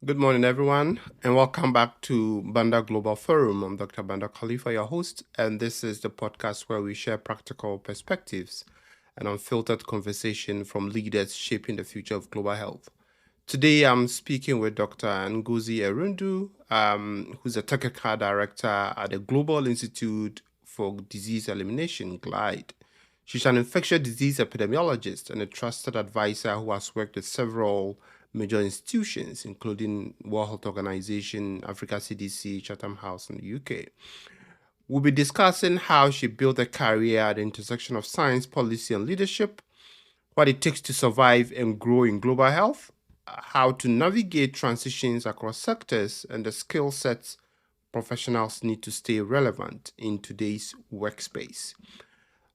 Good morning, everyone, and welcome back to Banda Global Forum. I'm Dr. Banda Khalifa, your host, and this is the podcast where we share practical perspectives and unfiltered conversation from leaders shaping the future of global health. Today, I'm speaking with Dr. Ngozi Erundu, who's a technical director at the Global Institute for Disease Elimination, GLIDE. She's an infectious disease epidemiologist and a trusted advisor who has worked with several major institutions, including World Health Organization, Africa CDC, Chatham House in the UK. We'll be discussing how she built a career at the intersection of science, policy, and leadership, what it takes to survive and grow in global health, how to navigate transitions across sectors, and the skill sets professionals need to stay relevant in today's workspace.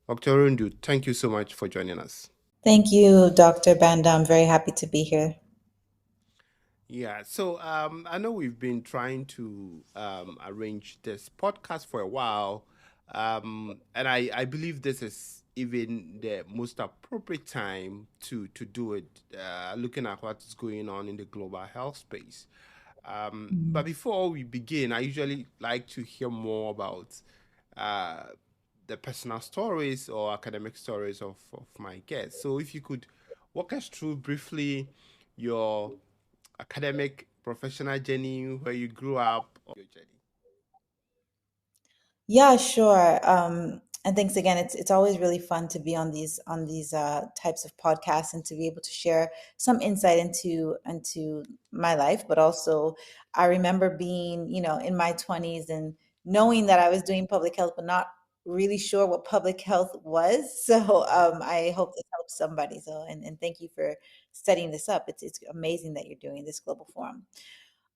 Dr. Rundu, thank you so much for joining us. Thank you, Dr. Banda. I'm very happy to be here. I know we've been trying to arrange this podcast for a while, and I believe this is even the most appropriate time to do it, looking at what's going on in the global health space. But before we begin, I usually like to hear more about uh, the personal stories or academic stories of my guests. So if you could walk us through briefly your academic professional journey, where you grew up, or your journey. Yeah, sure. And thanks again. It's always really fun to be on these types of podcasts and to be able to share some insight into my life. But also, I remember being, in my 20s and knowing that I was doing public health, but not really sure what public health was. So I hope this helps somebody. So and thank you for setting this up. It's amazing that you're doing this global forum.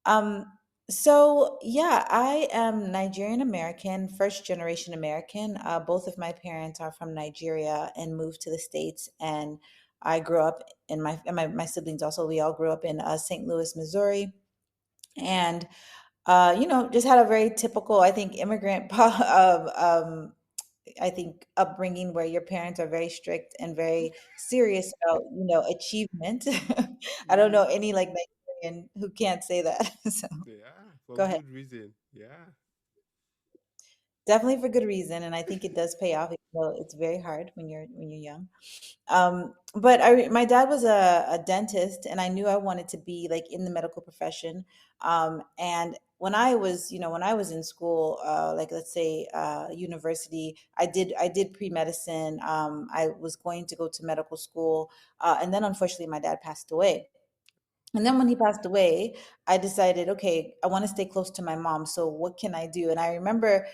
Um, so yeah, I am Nigerian American, first generation American. Both of my parents are from Nigeria and moved to the States, and I grew up in my siblings also. We all grew up in St. Louis, Missouri, and just had a very typical, I think, immigrant I think upbringing where your parents are very strict and very serious about achievement. I don't Hmm. know any like Nigerian who can't say that. So Yeah, for go ahead. good reason. Yeah. Definitely for good reason, and I think it does pay off, even though it's very hard when you're young. But my dad was a dentist, and I knew I wanted to be like in the medical profession. And when I was in school, like let's say university, I did pre medicine. I was going to go to medical school, and then unfortunately, my dad passed away. And then when he passed away, I decided, okay, I want to stay close to my mom. So what can I do? And I remember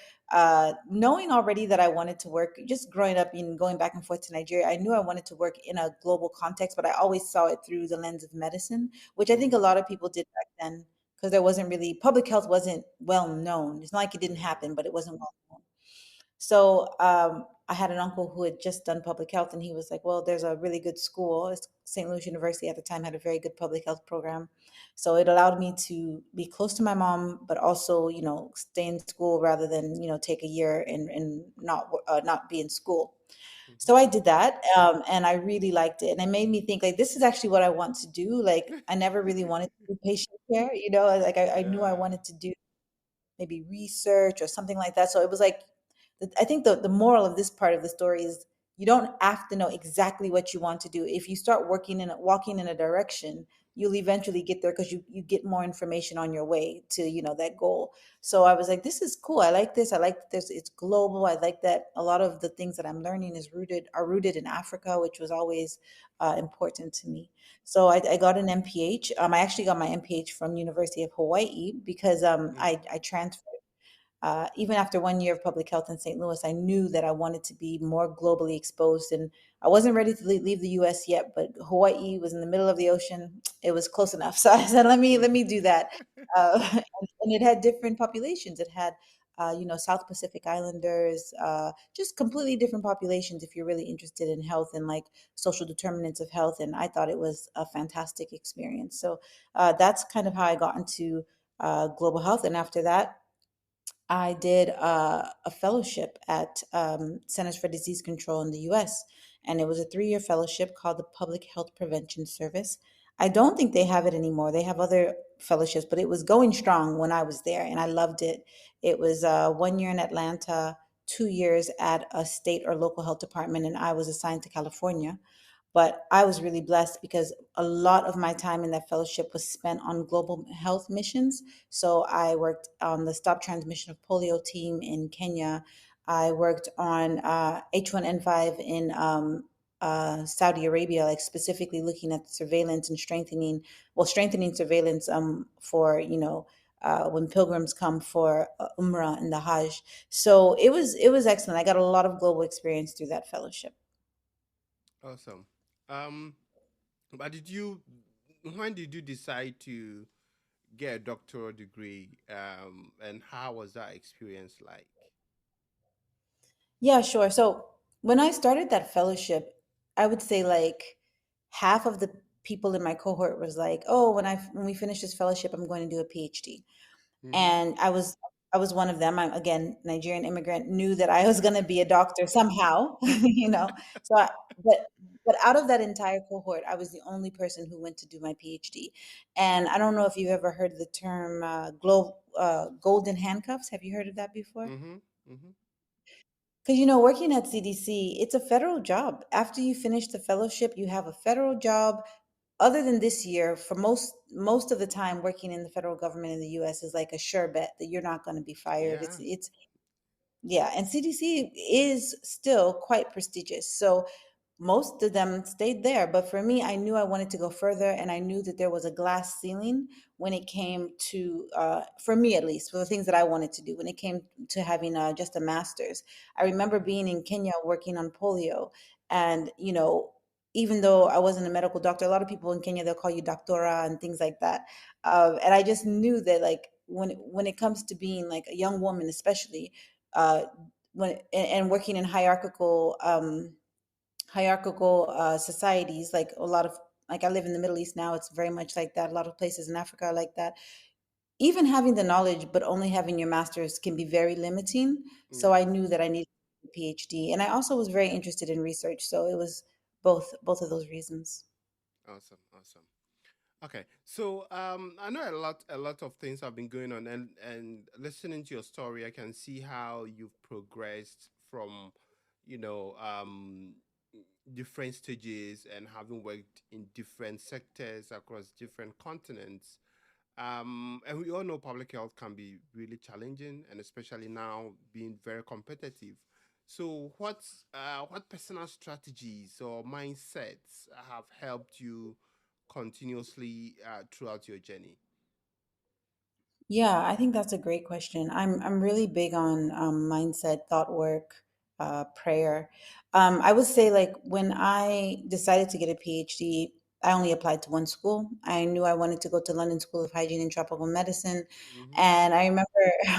knowing already that I wanted to work, just growing up and going back and forth to Nigeria, I knew I wanted to work in a global context, but I always saw it through the lens of medicine, which I think a Hmm. lot of people did back then because there wasn't really, public health wasn't well known. It's not like it didn't Yeah. happen, but it wasn't well known. So I had an uncle who had just done public health, and he was like, "Well, there's a really good school. St. Louis University at the time had a very good public health program, so it allowed me to be close to my mom, but also, stay in school rather than take a year and not be in school." Hmm. So I did that, and I really liked it, and it made me think like this is actually what I want to do. Like I never really wanted to do patient care, like I knew I Yeah. wanted to do maybe research or something like that. So it was like, I think the moral of this part of the story is you don't have to know exactly what you want to do. If you start walking in a direction, you'll eventually get there because you get more information on your way to, that goal. So I was like, this is cool. I like this. I like that it's global. I like that a lot of the things that I'm learning are rooted in Africa, which was always important to me. So I got an MPH. I actually got my MPH from University of Hawaii because Hmm. I transferred. Even after 1 year of public health in St. Louis, I knew that I wanted to be more globally exposed, and I wasn't ready to leave the U.S. yet. But Hawaii was in the middle of the ocean; it was close enough. So I said, "Let me do that." And it had different populations. It had South Pacific Islanders, just completely different populations if you're really interested in health and like social determinants of health. And I thought it was a fantastic experience. So that's kind of how I got into global health. And after that, I did a fellowship at Centers for Disease Control in the US, and it was a 3 year fellowship called the Public Health Prevention Service. I don't think they have it anymore. They have other fellowships, but it was going strong when I was there, and I loved it. It was 1 year in Atlanta, 2 years at a state or local health department, and I was assigned to California. But I was really blessed because a lot of my time in that fellowship was spent on global health missions. So I worked on the stop transmission of polio team in Kenya. I worked on H1N5 in Saudi Arabia, like specifically looking at surveillance and strengthening surveillance for when pilgrims come for Umrah and the Hajj. So it was excellent. I got a lot of global experience through that fellowship. Awesome. Um, but when did you decide to get a doctoral degree? And how was that experience like? Yeah, sure. So when I started that fellowship, I would say like half of the people in my cohort was like, "Oh, when we finish this fellowship, I'm going to do a PhD." Mm-hmm. And I was one of them. I'm again Nigerian immigrant, knew that I was going to be a doctor somehow, you know. So, but out of that entire cohort, I was the only person who went to do my PhD. And I don't know if you've ever heard the term golden handcuffs. Have you heard of that before? Mm-hmm. Mm-hmm. Because working at CDC, it's a federal job. After you finish the fellowship, you have a federal job. Other than this year, for most of the time, working in the federal government in the U.S. is like a sure bet that you're not going to be fired. It's Yeah. it's yeah, and CDC is still quite prestigious. So most of them stayed there. But for me, I knew I wanted to go further, and I knew that there was a glass ceiling when it came to, for me at least, for the things that I wanted to do, when it came to having just a master's. I remember being in Kenya working on polio, and, even though I wasn't a medical doctor, a lot of people in Kenya, they'll call you doctora and things like that. And I just knew that, like, when it comes to being like a young woman, especially, uh, and working in hierarchical societies, like a lot of, like, I live in the Middle East now, it's very much like that. A lot of places in Africa are like that. Even having the knowledge but only having your master's can be very limiting. So I Yeah. knew that I needed a PhD, and I also was very interested in research, so it was both of those reasons. Awesome. Awesome. Okay, so I know a lot of things have been going on, and listening to your story, I can see how you've progressed from, you know, different stages and having worked in different sectors across different continents. And we all know public health can be really challenging, and especially now being very competitive. So, what personal strategies or mindsets have helped you continuously throughout your journey? Yeah, I think that's a great question. I'm really big on mindset, thought work, prayer. I would say, like, when I decided to get a PhD, I only applied to one school. I knew I wanted to go to London School of Hygiene and Tropical Medicine, Mm-hmm. and I remember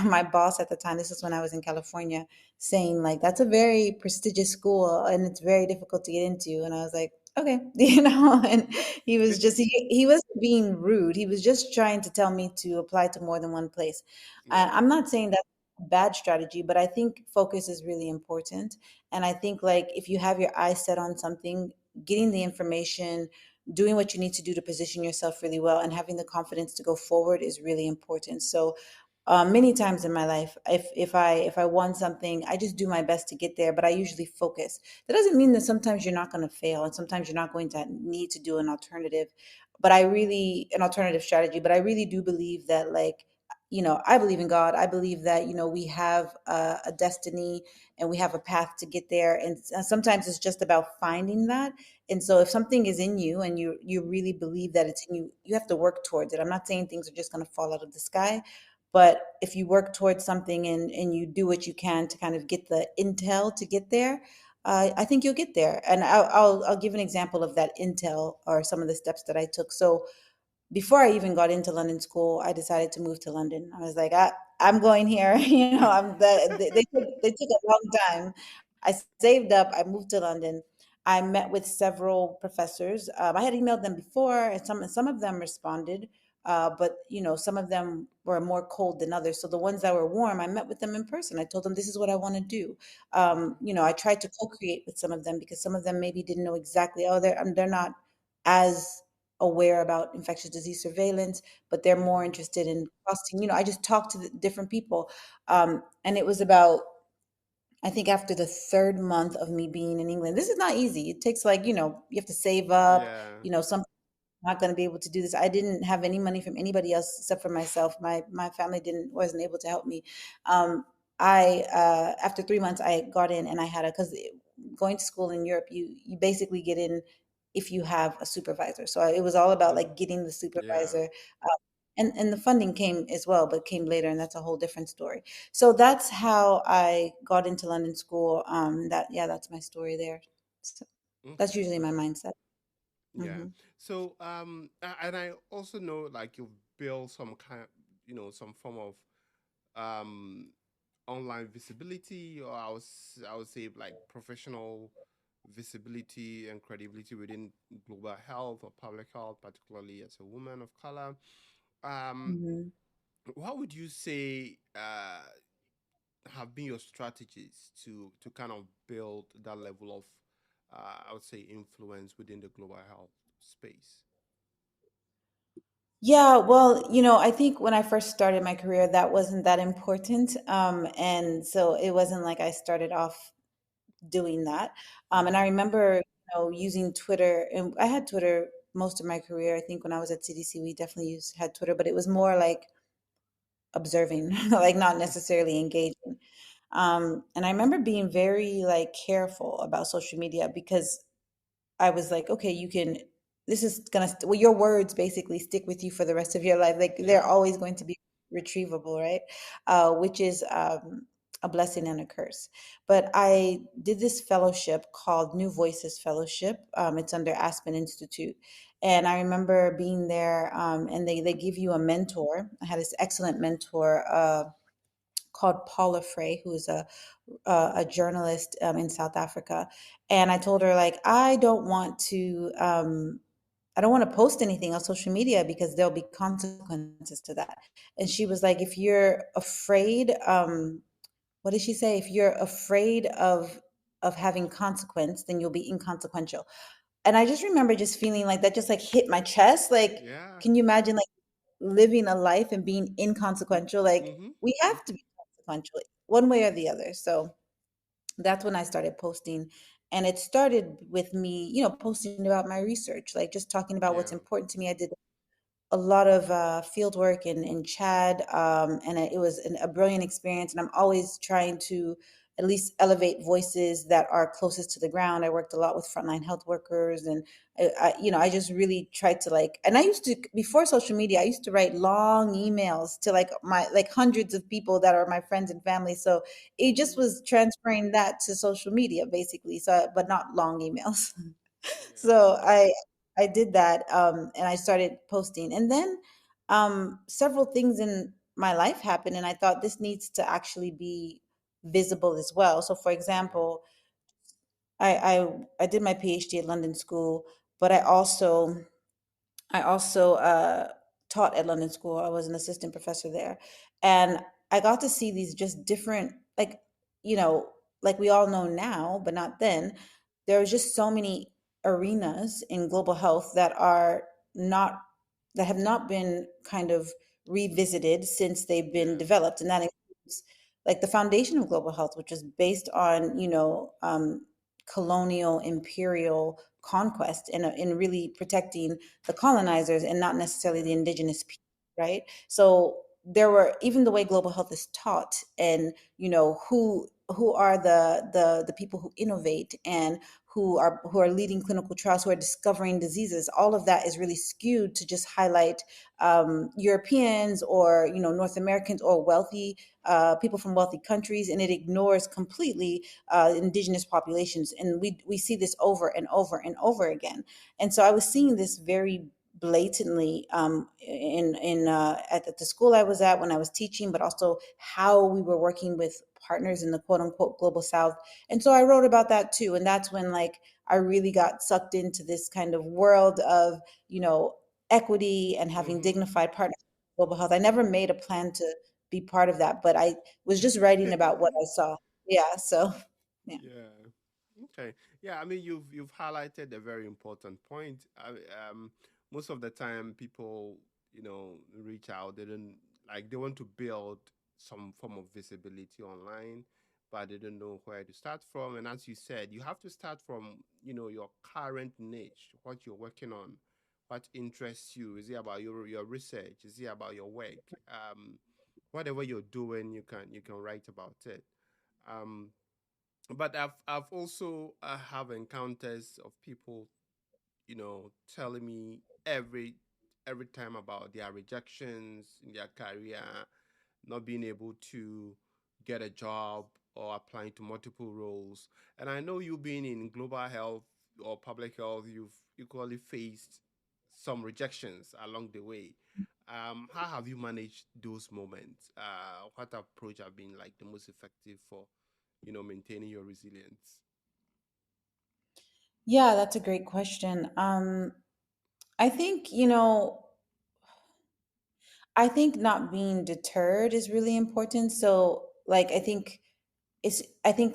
my boss at the time. This is when I was in California, saying like, "That's a very prestigious school, and it's very difficult to get into." And I was like, "Okay," and he wasn't being rude. He was just trying to tell me to apply to more than one place. And Yeah. I'm not saying that's a bad strategy, but I think focus is really important. And I think, like, if you have your eyes set on something, getting the information, doing what you need to do to position yourself really well, and having the confidence to go forward is really important. So many times in my life, if I want something, I just do my best to get there, but I usually focus. That doesn't mean that sometimes you're not going to fail, and sometimes you're not going to need to do an alternative strategy. But I really do believe that, like, I believe in God. I believe that, we have a destiny, and we have a path to get there, and sometimes it's just about finding that. And so if something is in you and you really believe that it's in you, you have to work towards it. I'm not saying things are just going to fall out of the sky, but if you work towards something, and you do what you can to kind of get the intel to get there, I think you'll get there. And I'll give an example of that intel, or some of the steps that I took. So before I even got into London school, I decided to move to London. I was like, I'm going here. They took a long time. I saved up. I moved to London. I met with several professors. I had emailed them before, and some of them responded, but some of them were more cold than others. So the ones that were warm, I met with them in person. I told them this is what I want to do. Okay. I tried to co-create with some of them, because some of them maybe didn't know exactly. Oh, they're not as aware about infectious disease surveillance, but they're more Mm-hmm. interested in costing. I just talked to the different people, and it was about, I think, after the third month of me being in England. This is not easy. It takes, like, you have to save up. Yeah. Some not going to be able to do this. I didn't have any money from anybody else except for myself. My family didn't wasn't able to help me. I After 3 months, I got in, and I had a because going to school in Europe, you basically get in if you have a supervisor. So it was all about Mm. like getting the Yeah. supervisor. And the funding came as well, but came later, and that's a whole different story. So that's how I got into London school. That's my story there. So that's Okay. usually my Okay. mindset. Yeah. Hmm. So, and I also know like you've built some kind, some form of um online visibility, or I would say like professional visibility and credibility within global health or public health, particularly as a woman of color. Um, Hmm. what would you say have been your strategies to kind of build that level of, I would say, influence within the global health space? Yeah, well, I think when I first started my career, that wasn't that important. And so it wasn't like I started off doing that. And I Mm-hmm. remember, using Twitter, and I had Twitter most of my career. I think when I was at CDC, we definitely had Twitter, but it was more like observing, like not necessarily engaging. And I remember being very like careful about social media because I was like, okay, this is gonna, well, your words basically stick with you for the rest of your life. Like they're Yeah. always going to be retrievable, right? Which is a blessing and a curse. But I did this fellowship called New Voices Fellowship. It's under Aspen Institute. And I remember being there, and they give you a mentor. I had this excellent mentor, called Paula Frey, who's a journalist, in South Africa. And I told her, like, I don't want to post anything on social media because there'll be consequences to that. And she was like, if you're afraid, what did she say? If you're afraid of having consequence, then you'll be inconsequential. And I just remember just feeling like that just like hit my chest. Like, Yeah. can you imagine like living a life and being inconsequential? Like, Mm-hmm. we have to be consequential one way or the other. So that's when I started posting. And it started with me, posting about my research, like just talking about what's Yeah. important to me. I did a lot of field work in Chad, and it was a brilliant experience. And I'm always trying to at least elevate voices that are closest to the ground. I worked a lot with frontline health workers, and I just really tried to like. And I used to, before social media, I used to write long emails to like my like hundreds of people that are my friends and family. So it just Mm-hmm. was transferring that to social media, basically. So, but not long emails. Yeah. So I did that, and I started posting, and then several things in my life happened, and I thought this needs to actually be visible as well. So, for Yeah. example, I did my PhD at London School, but I also taught at London School. I was an assistant professor there, and I got to see these just different, like, you know, like we all know now, but not then. There was just so many arenas in global health not that have not been kind of revisited since they've been Yeah. developed, and that includes like the foundation of global health, which is based on colonial imperial conquest and in really protecting the colonizers and not necessarily the Yeah. indigenous people, right? So there were, even the way global health is taught, and who are the people who innovate and who are leading clinical trials, who are discovering diseases. All of that is really skewed to just highlight Europeans, or North Americans, or wealthy people from wealthy countries, and it ignores completely indigenous populations. And we see this over and over and over again. And so I was seeing this very blatantly, at the school I was at when I was teaching, but also how we were working with partners in the quote unquote global South. And so I wrote about that too. And that's when like I really got sucked into this kind of world of, equity and having Mm-hmm. dignified partners in global health. I never made a plan to be part of that, but I was just writing about what I saw. Yeah. So, yeah. Yeah. Okay. Yeah. I mean, you've highlighted a very important point. most of the time people, reach out, they don't, like, they want to build some form of visibility online, but they don't know where to start from. And as you said, you have to start from, your current niche, what you're working on, what interests you. Is it about your research? Is it about your work? Whatever you're doing, you can write about it. um but I've also have encounters of people, telling me every time about their rejections in their career, not being able to get a job or applying to multiple roles. And I know you being in global health or public health, you've equally faced some rejections along the way. How have you managed those moments? What approach have been like the most effective for, maintaining your resilience? Yeah, that's a great question. I think, I think not being deterred is really important. So, like, I think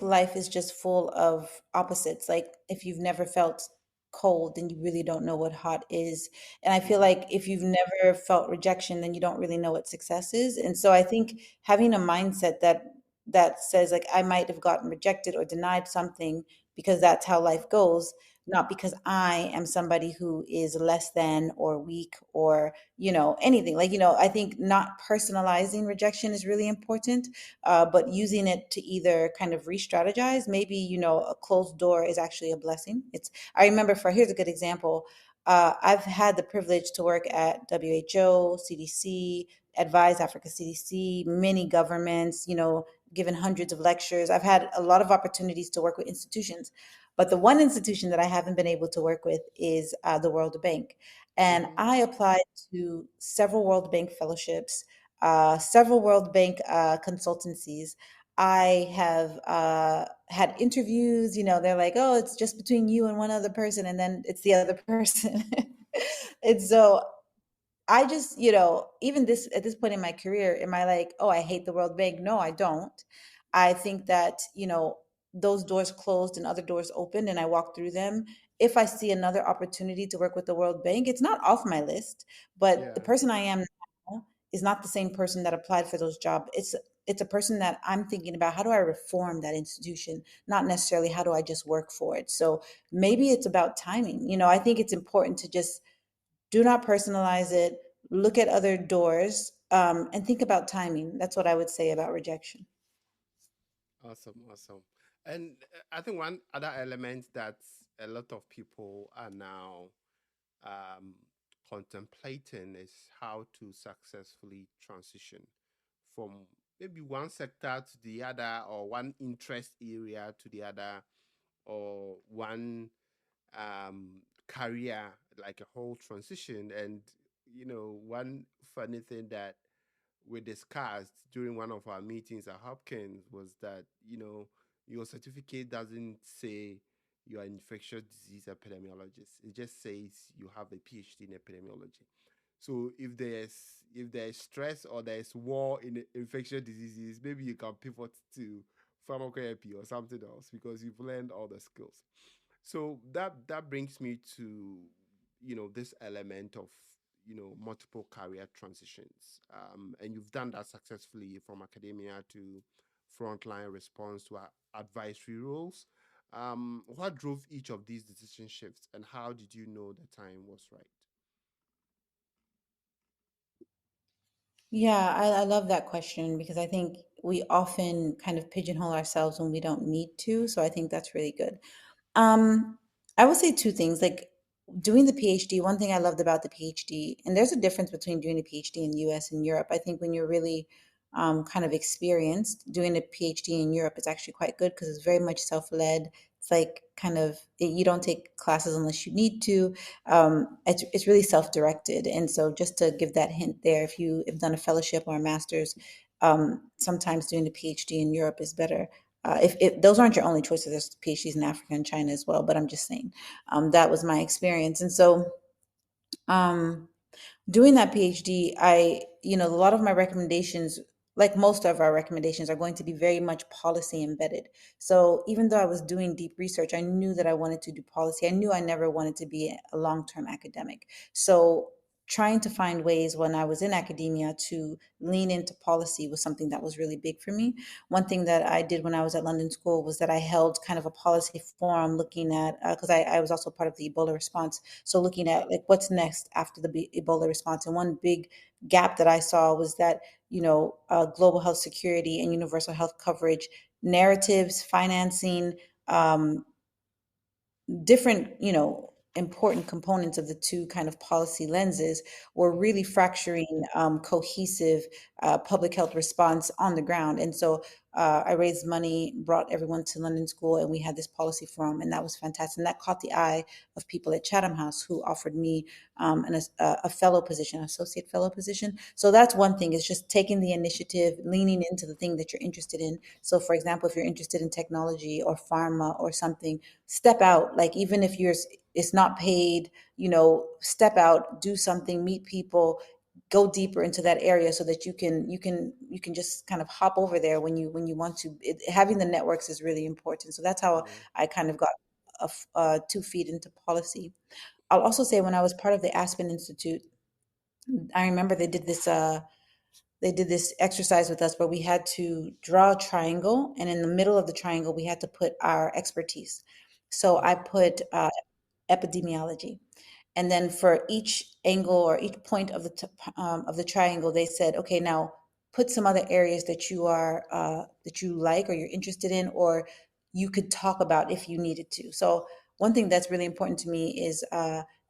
life is just full of opposites. Like, if you've never felt cold, then you really don't know what hot is. And I feel Hmm. like if you've never felt rejection, then you don't really know what success is. And so I think having a mindset that says, like, I might have gotten rejected or denied something because that's how life goes, not because I am somebody who is less than or weak or, anything. Like, I think not personalizing rejection is really important, but using it to either kind of re-strategize. Maybe, a closed door is actually a blessing. I remember, here's a good example. I've had the privilege to work at WHO, CDC, advise Africa CDC, many governments, given hundreds of lectures. I've had a lot of opportunities to work with institutions. But the one institution that I haven't been able to work with is the World Bank. And Hmm. I applied to several World Bank fellowships, several World Bank consultancies. I have had interviews, they're like, oh, it's just between you and one other person, and then it's the other person. And so I just, even this at this point in my career, am I like, oh, I hate the World Bank? No, I don't. I think that, those doors closed and other doors opened and I walk through them. If I see another opportunity to work with the World Bank, it's not off my list, but the Yeah. person I am now is not the same person that applied for those jobs. It's a person that I'm thinking about, how do I reform that institution, not necessarily how do I just work for it. So maybe it's about timing. I think it's important to just do not personalize it. Look at other doors, and think about timing. That's what I would say about rejection. Awesome, awesome. And I think one other element that a lot of people are now um, contemplating is how to successfully transition from maybe one sector to the other, or one interest area to the other, or one career, like a whole transition. And, one funny thing that we discussed during one of our meetings at Hopkins was that, your certificate doesn't say you're an infectious disease epidemiologist. It just says you have a PhD in epidemiology. So if there's stress or there's war in infectious diseases, maybe you can pivot to pharmacotherapy or something else because you've learned all the skills. So that brings me to, this element of, multiple career transitions, and you've done that successfully from academia to frontline response to advisory roles. What drove each of these decision shifts, and how did you know the time was right? Yeah, I love that question because I think we often kind of pigeonhole ourselves when we don't need to. So I think that's really good. Um, I would say two things. Like doing the PhD, one thing I loved about the PhD, and there's a difference between doing a PhD in the US and Europe. I think when you're really kind of experienced, doing a PhD in Europe is actually quite good because it's very much self-led. It's like kind of you don't take classes unless you need to. It's really self-directed, and so just to give that hint there, if you have done a fellowship or a master's, sometimes doing a PhD in Europe is better. If those aren't your only choices, there's PhDs in Africa and China as well. But I'm just saying, that was my experience, and so um, doing that PhD, a lot of my recommendations like most of our recommendations, are going to be very much policy embedded. So even though I was doing deep research, I knew that I wanted to do policy. I knew I never wanted to be a long term academic. So trying to find ways when I was in academia to lean into policy was something that was really big for me. One thing that I did when I was at London School was that I held kind of a policy forum looking at, because I was also part of the Ebola response. So looking at like what's next after the Ebola response. And one big gap that I saw was that, global health security and universal health coverage narratives, financing, um, different, important components of the two kind of policy lenses were really fracturing cohesive public health response on the ground. And so I raised money, brought everyone to London School, and we had this policy forum, and that was fantastic. And that caught the eye of people at Chatham House who offered me a fellow position, associate fellow position. So that's one thing, is just taking the initiative, leaning into the thing that you're interested in. So, for example, if you're interested in technology or pharma or something, step out. Like even if it's not paid, step out, do something, meet people, go deeper into that area so that you can just kind of hop over there when you want to. Having the networks is really important. So that's how Yeah. I kind of got 2 feet into policy. I'll also say when I was part of the Aspen Institute, I remember they did this exercise with us where we had to draw a triangle, and in the middle of the triangle we had to put our expertise. So I Okay. put epidemiology, and then for each angle or each point of the triangle, they said, okay, now put some other areas that you like or you're interested in, or you could talk about if you needed to. So one thing that's really important to me is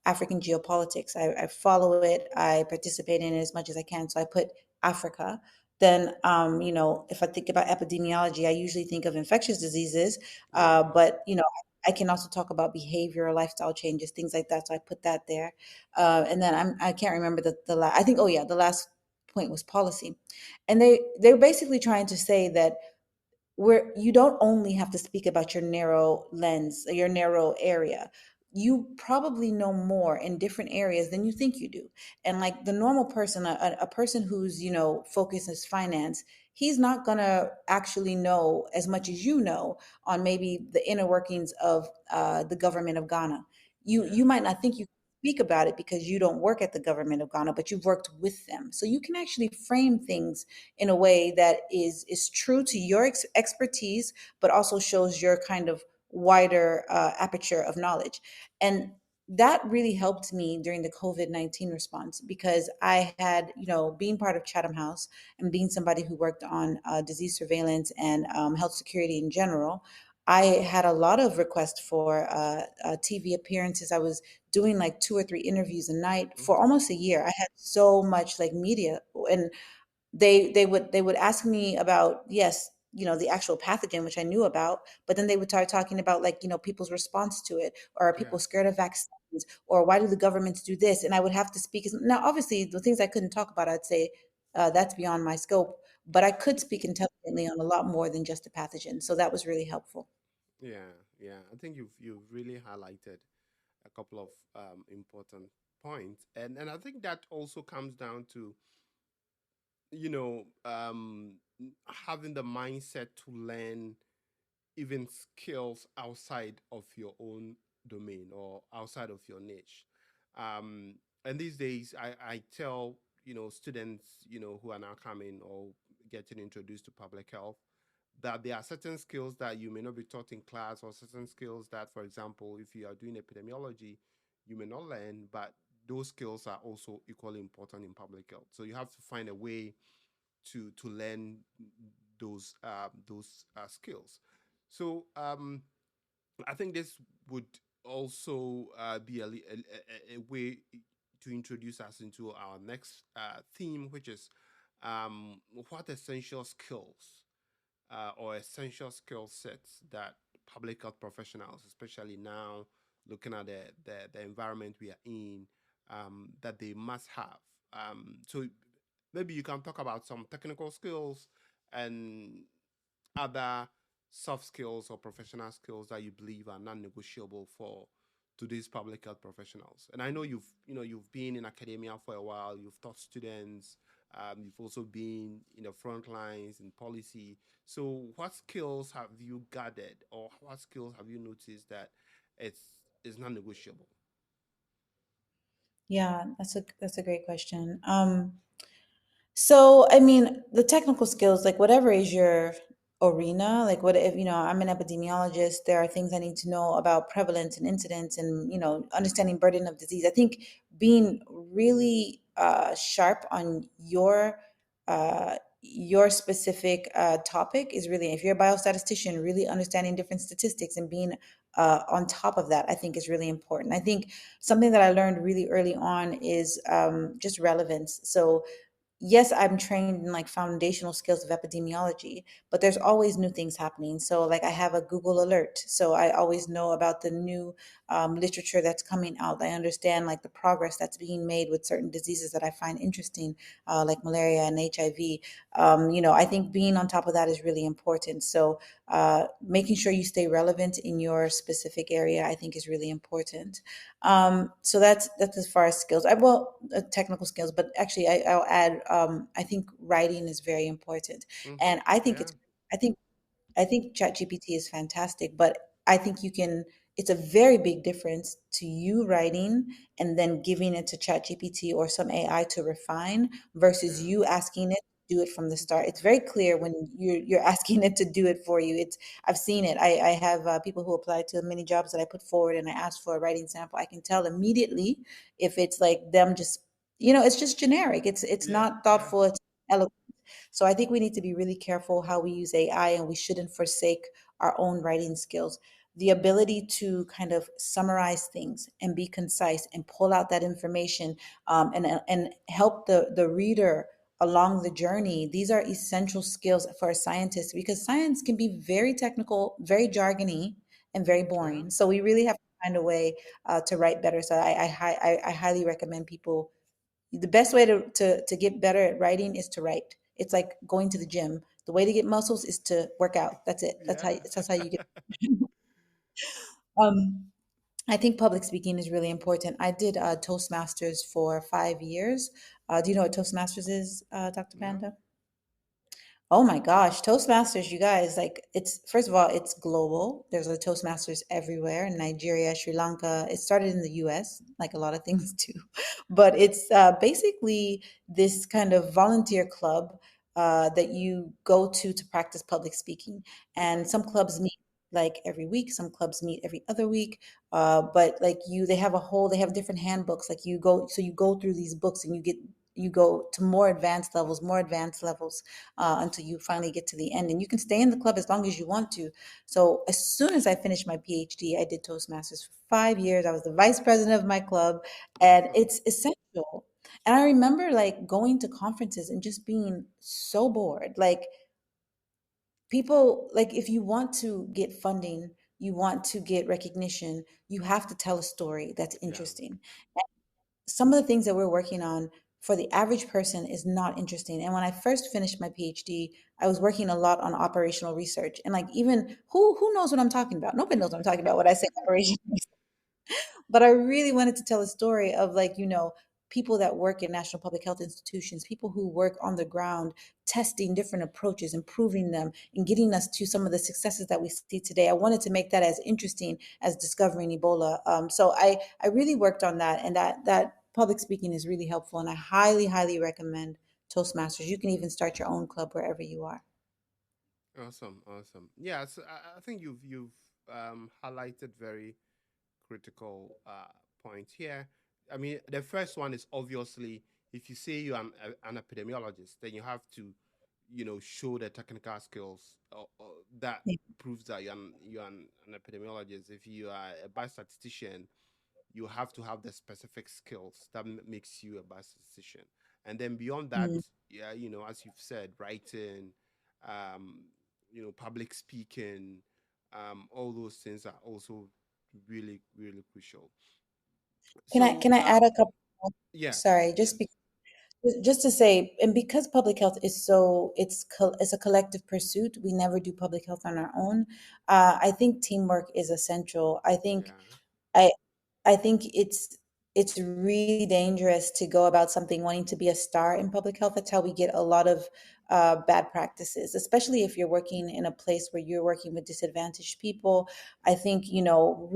African geopolitics. I follow it. I participate in it as much as I can. So I put Africa. Then, if I think about epidemiology, I usually think of infectious diseases, Yeah. but I can also talk about behavior, lifestyle changes, things like that. So I put that there. And then I can't remember the last. I think, oh yeah, the last point was policy, and they're basically trying to say that where you don't only have to speak about your narrow lens, your narrow area. You probably know more in different areas than you think you do. And like the normal person, a person who's, focused is finance, he's not going to actually know as much as you know on maybe the inner workings of the government of Ghana. You Yeah. might not think you speak about it because you don't work at the government of Ghana, but you've worked with them. So you can actually frame things in a way that is true to your expertise, but also shows your kind of wider aperture of knowledge. And that really helped me during the COVID-19 response, because I had, being part of Chatham House and being somebody who worked on disease surveillance and health security in general, I had a lot of requests for TV appearances. I was doing like 2 or 3 interviews a night for Okay. almost a year. I had so much like media, and they would ask me about, yes, the actual pathogen, which I knew about, but then they would start talking about, like, people's response to it, or are Yeah. people scared of vaccines, or why do the governments do this, and I would have to speak. Now obviously the things I couldn't talk about, I'd say that's beyond my scope, but I could speak intelligently on a lot more than just a pathogen, so that was really helpful. Yeah. Yeah. I think you've really highlighted a couple of important points, and I think that also comes down to having the mindset to learn even skills outside of your own domain or outside of your niche. Um, and these days, I tell students who are now coming or getting introduced to public health that there are certain skills that you may not be taught in class, or certain skills that, for example, if you are doing epidemiology, you may not learn, but those skills are also equally important in public health. So you have to find a way to learn those skills. So I think this would also be a way to introduce us into our next theme, which is what essential skills or essential skill sets that public health professionals, especially now looking at the environment we are in, that they must have. So maybe you can talk about some technical skills and other soft skills or professional skills that you believe are non-negotiable for today's public health professionals. And I know you've been in academia for a while. You've taught students. You've also been in the front lines in policy. So, what skills have you gathered, or what skills have you noticed that it's non negotiable? Yeah, that's a great question. So, I mean, the technical skills, like whatever is your arena, like what if, I'm an epidemiologist, there are things I need to know about prevalence and incidence and, understanding burden of disease. I think being really sharp on your specific topic is really, if you're a biostatistician, really understanding different statistics and being on top of that, I think is really important. I think something that I learned really early on is just relevance. So yes, I'm trained in like foundational skills of epidemiology, but there's always new things happening. So, like, I have a Google alert. So, I always know about the new literature that's coming out. I understand like the progress that's being made with certain diseases that I find interesting, like malaria and HIV. I think being on top of that is really important. So, making sure you stay relevant in your specific area, I think, is really important. So that's as far as skills. Technical skills, but actually, I'll add. I think writing is very important, and Yeah, I think I think ChatGPT is fantastic, but I think it's a very big difference to you writing and then giving it to ChatGPT or some AI to refine versus yeah, you asking it to do it from the start. It's very clear when you're asking it to do it for you. I've seen it. I have people who apply to many jobs that I put forward and I ask for a writing sample. I can tell immediately if it's like them just, it's just generic. It's yeah, not yeah, thoughtful. It's eloquent. So I think we need to be really careful how we use AI, and we shouldn't forsake our own writing skills. The ability to kind of summarize things and be concise and pull out that information, and help the reader along the journey. These are essential skills for a scientist because science can be very technical, very jargony, and very yeah. boring. So we really have to find a way to write better. So I highly recommend people, the best way to get better at writing is to write. It's like going to the gym. The way to get muscles is to work out. That's it. Yeah. That's how you get. um I think public speaking is really important. I did Toastmasters for 5 years. Do you know what Toastmasters is, Dr. No. Banda? Oh my gosh, Toastmasters, you guys, like, it's, first of all, it's global. There's a Toastmasters everywhere in Nigeria, Sri Lanka. It started in the US, like a lot of things too. But it's basically this kind of volunteer club that you go to practice public speaking. And Okay. some clubs meet like every week, some clubs meet every other week. But like they have different handbooks. Like you go through these books and you go to more advanced levels until you finally get to the end. And you can stay in the club as long as you want to. So as soon as I finished my PhD, I did Toastmasters for 5 years. I was the vice president of my club, and Awesome. it's essential. And I remember like going to conferences and just being so bored. Like, people, like, if you want to get funding, you want to get recognition, you have to tell a story that's Yeah. interesting. Some of the things that we're working on for the average person is not interesting. And when I first finished my PhD, I was working a lot on operational research. And like, even who knows what I'm talking about? Nobody knows what I'm talking about when I say operational. But I really wanted to tell a story of, like, people that work in national public health institutions, people who work on the ground, testing different approaches, improving them, and getting us to some of the successes that we see today. I wanted to make that as interesting as discovering Ebola. So I really worked on that, and that public speaking is really helpful, and I highly, highly recommend Toastmasters. You can even start your own club wherever you are. Awesome. Awesome. Yeah. So I think you've highlighted very critical point here. I mean, the first one is obviously if you say you're an epidemiologist, then you have to, show the technical skills that Yeah. proves that you're an epidemiologist. If you are a biostatistician, you have to have the specific skills that makes you a biostatistician. And then beyond Mm. that, yeah, as you've said, writing, um, public speaking, all those things are also really, really crucial. So, Can I add a couple more? yes, Sorry, yes, just to say, and because public health is so, it's a collective pursuit. We never do public health on our own. I think teamwork is essential. yeah, I I think it's really dangerous to go about something wanting to be a star in public health. That's how we get a lot of bad practices, especially if you're working in a place where you're working with disadvantaged people. I think,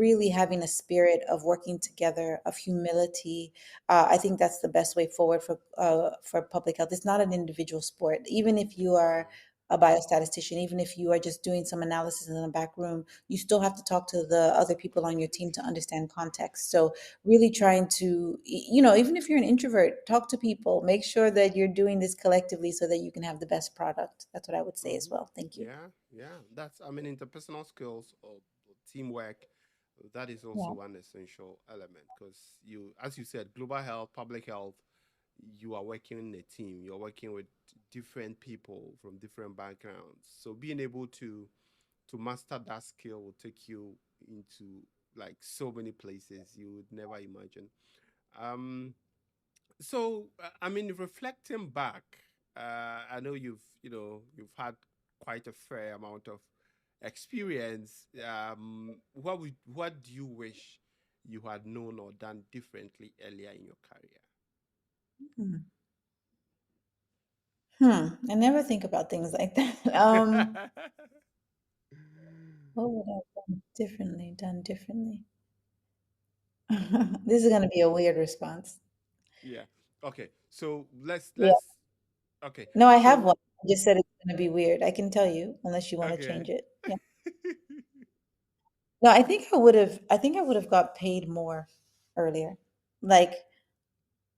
really having a spirit of working together, of humility. I think that's the best way forward for public health. It's not an individual sport. Even if you are a biostatistician, even if you are just doing some analysis in the back room, you still have to talk to the other people on your team to understand context. So really trying to, even if you're an introvert, talk to people, make sure that you're doing this collectively so that you can have the best product. That's what I would say as Mm-hmm. well. Thank you. Yeah, yeah. That's, I mean, interpersonal skills or teamwork, that is Yeah. also one essential element because you, as you said, global health, public health, you are working in a team, you're working with different people from different backgrounds. So being able to master that skill will take you into like so many places you would never imagine. Um, so, I mean, reflecting back, I know you've had quite a fair amount of experience. What do you wish you had known or done differently earlier in your career? Hmm. I never think about things like that. What would I have done differently? This is going to be a weird response. Yeah. Okay. So Yeah. let's. Okay. No, I have one. So I just said it's going to be weird. I can tell you unless you want to okay. change it. Yeah. No, I think I would have got paid more earlier. Like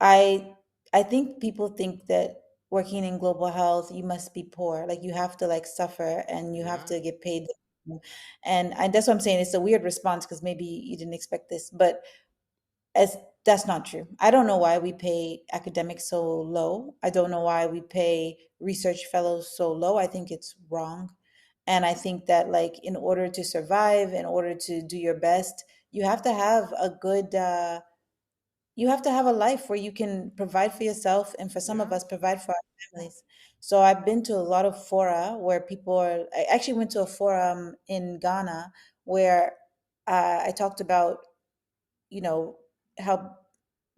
I I think people think that working in global health, you must be poor. Like you have to like suffer and you have Yeah. to get paid. And that's what I'm saying. It's a weird response because maybe you didn't expect this, but as that's not true. I don't know why we pay academics so low. I don't know why we pay research fellows so low. I think it's wrong. And I think that like in order to survive, in order to do your best, you have to have a good you have to have a life where you can provide for yourself and for some of Yeah. us provide for our families. So I've been to a lot of fora where people are I actually went to a forum in Ghana where I talked about how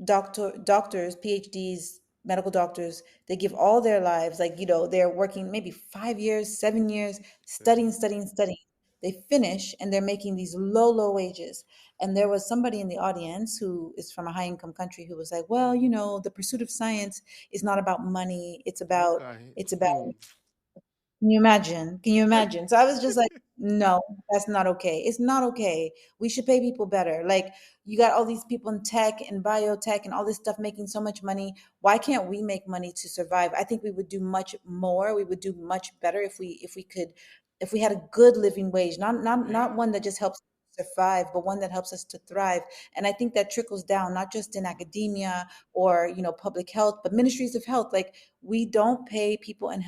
doctors, PhDs, medical doctors, they give all their lives, like, they're working maybe 5 years, 7 years, studying, Uh-huh. studying, studying. They finish and they're making these low, low wages. And there was somebody in the audience who is from a high income country who was like, well, the pursuit of science is not about money. It's about, Okay. it's about can you imagine? Can you imagine? So I was just like, no, that's not okay. It's not okay. We should pay people better. Like you got all these people in tech and biotech and all this stuff making so much money. Why can't we make money to survive? I think we would do much more. We would do much better if we had a good living wage, not Yeah. one that just helps survive, but one that helps us to thrive. And I think that trickles down not just in academia or public health, but ministries of health. Like we don't pay people in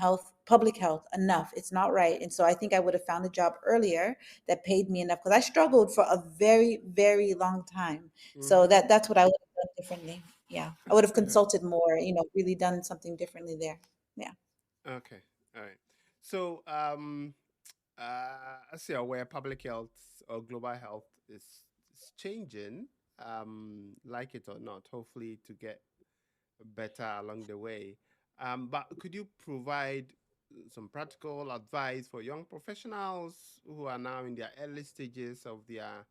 public health enough. It's not right. And so I think I would have found a job earlier that paid me enough because I struggled for a very, very long time. So Mm-hmm. that's what I would have done differently. Yeah. I would have consulted more, really done something differently there. Yeah. Okay. All right. So, as you're aware, public health or global health is changing, like it or not, hopefully to get better along the way. But could you provide some practical advice for young professionals who are now in their early stages of their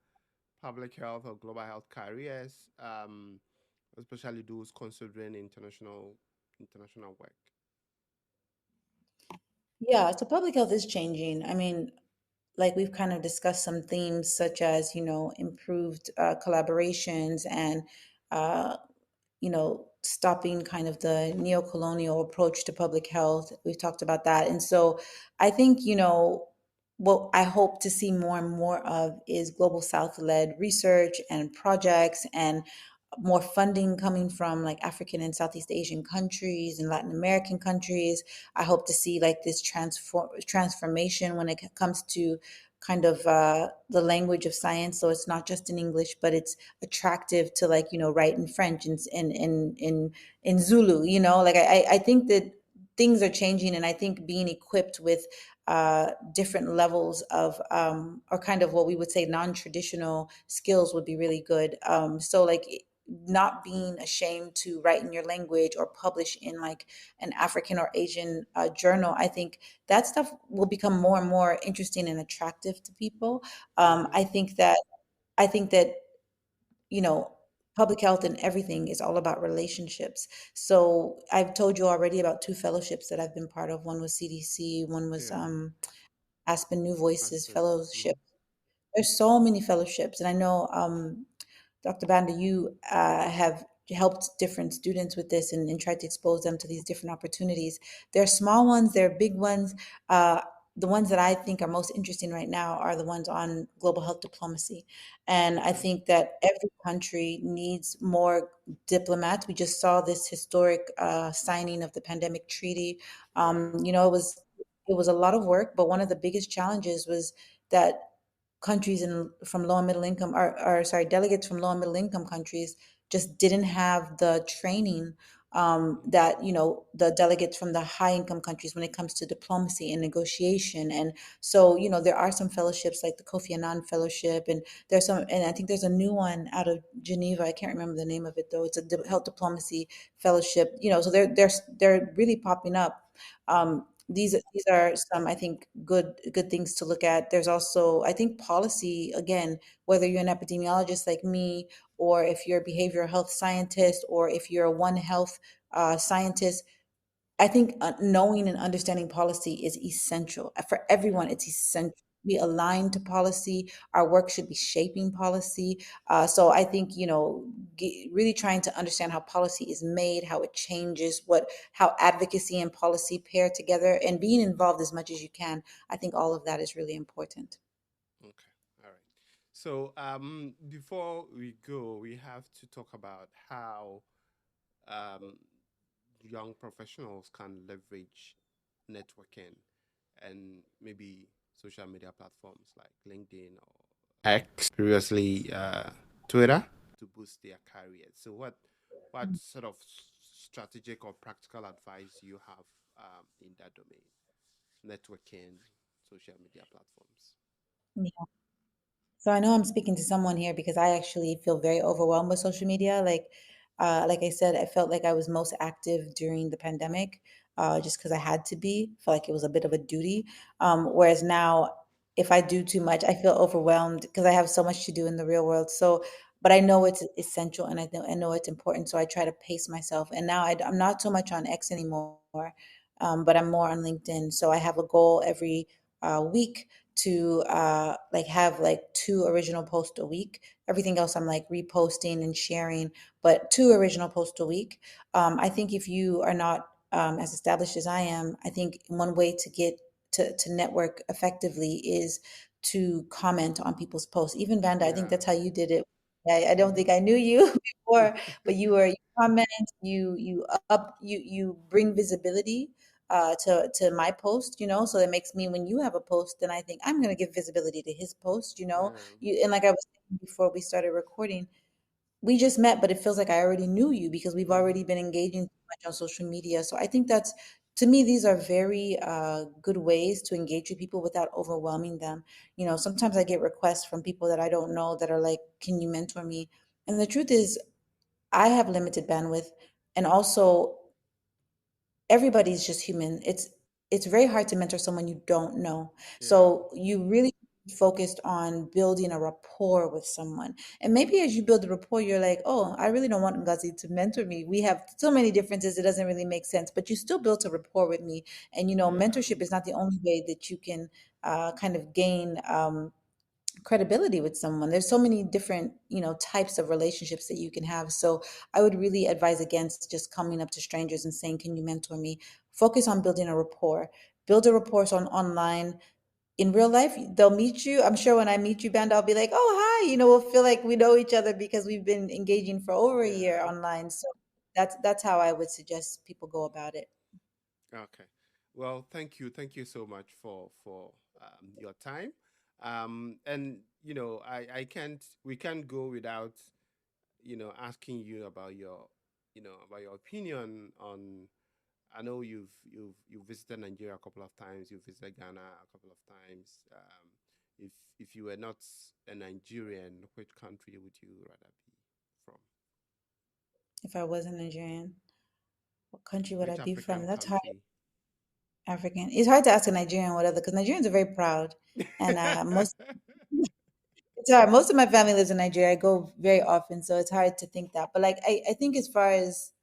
public health or global health careers, especially those considering international work? Yeah. So public health is changing. I mean, like we've kind of discussed some themes such as improved collaborations and uh, stopping kind of the neo-colonial approach to public health. We've talked about that. And so I think, what I hope to see more and more of is global South led research and projects and more funding coming from like African and Southeast Asian countries and Latin American countries. I hope to see like this transformation when it comes to kind of the language of science. So it's not just in English, but it's attractive to like write in French and in Zulu. Like I think that things are changing, and I think being equipped with different levels of or kind of what we would say non-traditional skills would be really good. So like not being ashamed to write in your language or publish in like an African or Asian journal. I think that stuff will become more and more interesting and attractive to people. Mm-hmm. I think that you know, public health and everything is all about relationships. So I've told you already about two fellowships that I've been part of. One was CDC, one was Yeah. Aspen New Voices Aspen. Mm-hmm. Fellowship. There's so many fellowships, and I know Dr. Banda, you have helped different students with this and tried to expose them to these different opportunities. There are small ones, there are big ones. Uh, the ones that I think are most interesting right now are the ones on global health diplomacy. And I Okay. think that every country needs more diplomats. We just saw this historic signing of the pandemic treaty. Yeah. It was a lot of work, but one of the biggest challenges was that countries from low and middle income or sorry, delegates from low and middle income countries just didn't have the training that the delegates from the high income countries when it comes to diplomacy and negotiation. And so there are some fellowships like the Kofi Annan Fellowship, and I think there's a new one out of Geneva. I can't remember the name of it though. It's a health diplomacy fellowship. So they're really popping up. These are some, I think, good things to look at. There's also, I think, policy again, whether you're an epidemiologist like me, or if you're a behavioral health scientist, or if you're a One Health scientist. I think knowing and understanding policy is essential for everyone. Yeah. It's essential. We align to policy. Our work should be shaping policy. So I think really trying to understand how policy is made, how it changes, how advocacy and policy pair together, and being involved as much as you can. I think all of that is really important. Okay. All right. So before we go, we have to talk about how um, young professionals can leverage networking and maybe social media platforms like LinkedIn or X, previously Twitter, to boost their careers. So, what sort of strategic or practical advice you have in that domain, networking, social media platforms? Yeah. So I know I'm speaking to someone here because I actually feel very overwhelmed with social media. Like I said, I felt like I was most active during the pandemic, just because I had to be. I felt like it was a bit of a duty. Whereas now, if I do too much, I feel overwhelmed because I have so much to do in the real world. So, but I know it's essential, and I know it's important. So I try to pace myself. And now I'm not so much on X anymore, but I'm more on LinkedIn. So I have a goal every week to like have like two original posts a week. Everything else I'm like reposting and sharing, but two original posts a week. I think if you are not as established as I am, I think one way to get to network effectively is to comment on people's posts. Even Vanda, I think Yeah. that's how you did it. I don't Mm-hmm. think I knew you before, but you comment, you bring visibility to my post, so that makes me, when you have a post, then I think I'm going to give visibility to his post, Yeah. and like I was saying before we started recording, we just met, but it feels like I already knew you because we've Mm-hmm. already been engaging so much on social media. So I think that's, to me, these are very good ways to engage with people without overwhelming them. Sometimes I get requests from people that I don't know that are like, can you mentor me? And the truth is, I have limited bandwidth. And also, everybody's just human. It's very hard to mentor someone you don't know. Yeah. So you really focused on building a rapport with someone. And maybe as you build a rapport, you're like, oh, I really don't want Ngozi to mentor me. We have so many differences, it doesn't really make sense. But you still built a rapport with me. And Yeah. mentorship is not the only way that you can kind of gain credibility with someone. There's so many different types of relationships that you can have. So I would really advise against just coming up to strangers and saying, can you mentor me? Focus on building a rapport. Build a rapport on online. In real life, they'll meet you. I'm sure when I meet you, Band, I'll be like, oh, hi. We'll feel like we know each other because we've been engaging for over a year Yeah. online. So that's how I would suggest people go about it. Okay. Well, thank you so much for your time. And I can't we can't go without asking you about your opinion on. I know you've visited Nigeria a couple of times. You've visited Ghana a couple of times. If you were not a Nigerian, which country would you rather be from? If I wasn't Nigerian, what country would I Which be from? African That's hard. country? African. It's hard to ask a Nigerian whatever because Nigerians are very proud, and most it's hard. Most of my family lives in Nigeria. I go very often, so it's hard to think that. But like, I think as far as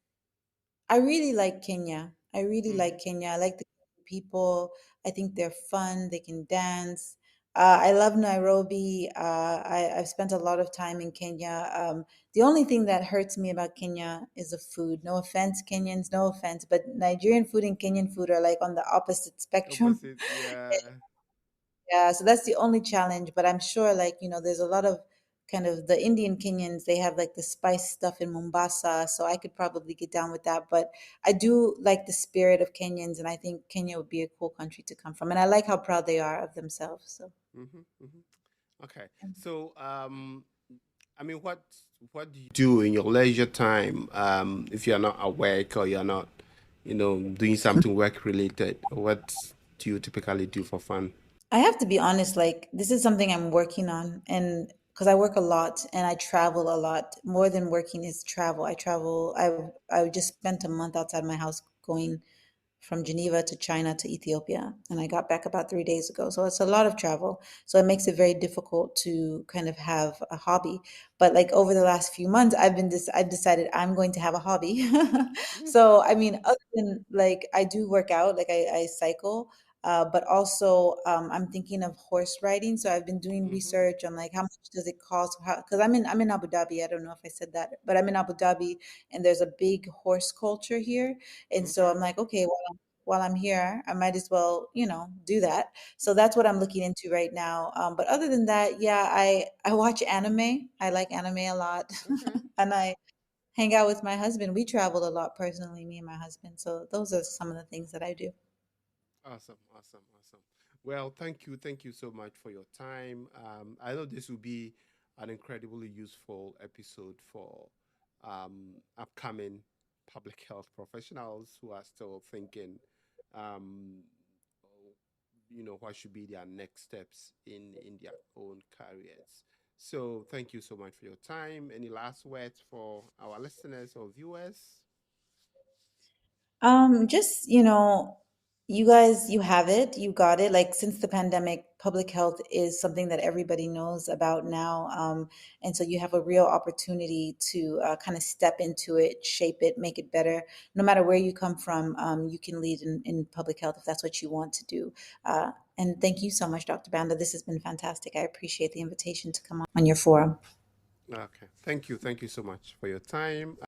I really like Kenya. I really like Hmm. Kenya. I like the people. I think they're fun. They can dance. I love Nairobi. I've spent a lot of time in Kenya. The only thing that hurts me about Kenya is the food. No offense, Kenyans, no offense, but Nigerian food and Kenyan food are like on the opposite spectrum. Opposite, yeah. Yeah, so that's the only challenge. But I'm sure, like, there's a lot of kind of the Indian Kenyans, they have like the spice stuff in Mombasa. So I could probably get down with that. But I do like the spirit of Kenyans, and I think Kenya would be a cool country to come from. And I like how proud they are of themselves. So. Hmm. Hmm. Okay. So, I mean, what do you do in your leisure time, if you're not at work or you're not, doing something work related? What do you typically do for fun? I have to be honest, like this is something I'm working on and because I work a lot and I travel a lot. More than working is travel. I travel. I just spent a month outside my house going from Geneva to China to Ethiopia, and I got back about 3 days ago. So it's a lot of travel. So it makes it very difficult to kind of have a hobby. But like over the last few months, I've decided I'm going to have a hobby. So I mean, other than like I do work out, like I cycle. But also, I'm thinking of horse riding. So I've been doing Mm-hmm. research on like how much does it cost? Because I'm in Abu Dhabi. I don't know if I said that, but I'm in Abu Dhabi, and there's a big horse culture here. And so Okay. I'm like, okay, well, while I'm here, I might as well, do that. So that's what I'm looking into right now. But other than that, yeah, I watch anime. I like anime a lot, Okay. and I hang out with my husband. We travel a lot personally, me and my husband. So those are some of the things that I do. Awesome, awesome, awesome. Well, thank you so much for your time. I know this will be an incredibly useful episode for upcoming public health professionals who are still thinking, um, what should be their next steps in their own careers. So, thank you so much for your time. Any last words for our listeners or viewers? Just, you guys, you have it, you got it. Like since the pandemic, public health is something that everybody knows about now. And so you have a real opportunity to kind of step into it, shape it, make it better. No matter where you come from, you can lead in public health if that's what you want to do. And thank you so much, Dr. Banda. This has been fantastic. I appreciate the invitation to come on your forum. Okay. Thank you. Thank you so much for your time.